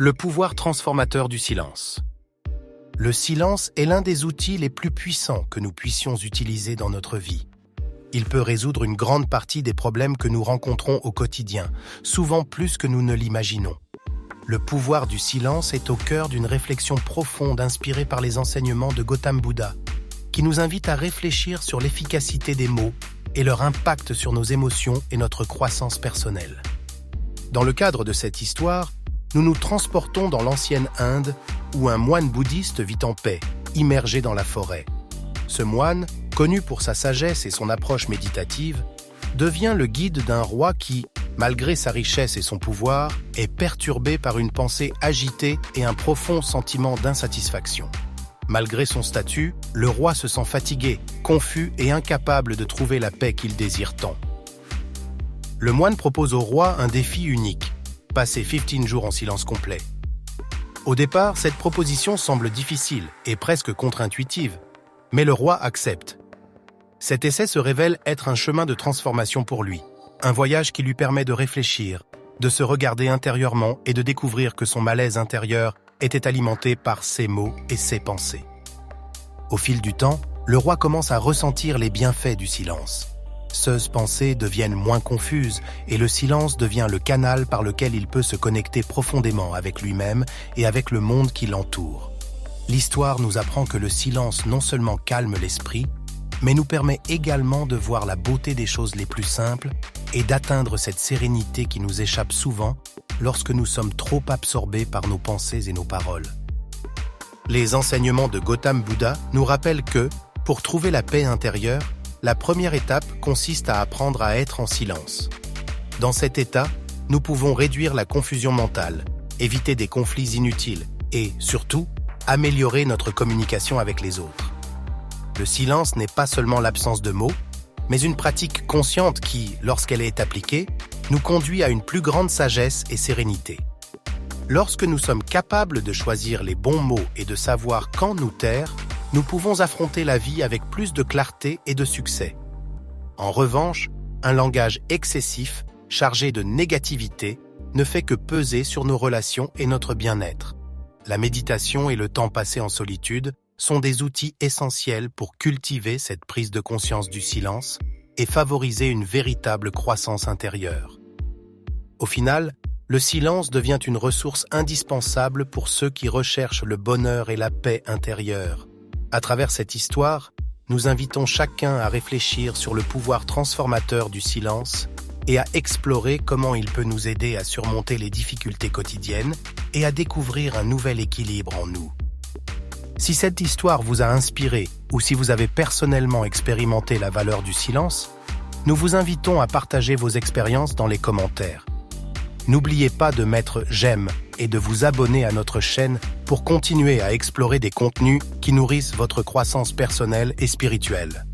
Le pouvoir transformateur du silence. Le silence est l'un des outils les plus puissants que nous puissions utiliser dans notre vie. Il peut résoudre une grande partie des problèmes que nous rencontrons au quotidien, souvent plus que nous ne l'imaginons. Le pouvoir du silence est au cœur d'une réflexion profonde inspirée par les enseignements de Gautam Buddha, qui nous invite à réfléchir sur l'efficacité des mots et leur impact sur nos émotions et notre croissance personnelle. Dans le cadre de cette histoire, nous nous transportons dans l'ancienne Inde, où un moine bouddhiste vit en paix, immergé dans la forêt. Ce moine, connu pour sa sagesse et son approche méditative, devient le guide d'un roi qui, malgré sa richesse et son pouvoir, est perturbé par une pensée agitée et un profond sentiment d'insatisfaction. Malgré son statut, le roi se sent fatigué, confus et incapable de trouver la paix qu'il désire tant. Le moine propose au roi un défi unique, passer 15 jours en silence complet. Au départ, cette proposition semble difficile et presque contre-intuitive, mais le roi accepte. Cet essai se révèle être un chemin de transformation pour lui, un voyage qui lui permet de réfléchir, de se regarder intérieurement et de découvrir que son malaise intérieur était alimenté par ses mots et ses pensées. Au fil du temps, le roi commence à ressentir les bienfaits du silence. Ses pensées deviennent moins confuses et le silence devient le canal par lequel il peut se connecter profondément avec lui-même et avec le monde qui l'entoure. L'histoire nous apprend que le silence non seulement calme l'esprit, mais nous permet également de voir la beauté des choses les plus simples et d'atteindre cette sérénité qui nous échappe souvent lorsque nous sommes trop absorbés par nos pensées et nos paroles. Les enseignements de Gautam Buddha nous rappellent que, pour trouver la paix intérieure, la première étape consiste à apprendre à être en silence. Dans cet état, nous pouvons réduire la confusion mentale, éviter des conflits inutiles et, surtout, améliorer notre communication avec les autres. Le silence n'est pas seulement l'absence de mots, mais une pratique consciente qui, lorsqu'elle est appliquée, nous conduit à une plus grande sagesse et sérénité. Lorsque nous sommes capables de choisir les bons mots et de savoir quand nous taire, nous pouvons affronter la vie avec plus de clarté et de succès. En revanche, un langage excessif, chargé de négativité, ne fait que peser sur nos relations et notre bien-être. La méditation et le temps passé en solitude sont des outils essentiels pour cultiver cette prise de conscience du silence et favoriser une véritable croissance intérieure. Au final, le silence devient une ressource indispensable pour ceux qui recherchent le bonheur et la paix intérieure. À travers cette histoire, nous invitons chacun à réfléchir sur le pouvoir transformateur du silence et à explorer comment il peut nous aider à surmonter les difficultés quotidiennes et à découvrir un nouvel équilibre en nous. Si cette histoire vous a inspiré ou si vous avez personnellement expérimenté la valeur du silence, nous vous invitons à partager vos expériences dans les commentaires. N'oubliez pas de mettre « j'aime » et de vous abonner à notre chaîne pour continuer à explorer des contenus qui nourrissent votre croissance personnelle et spirituelle.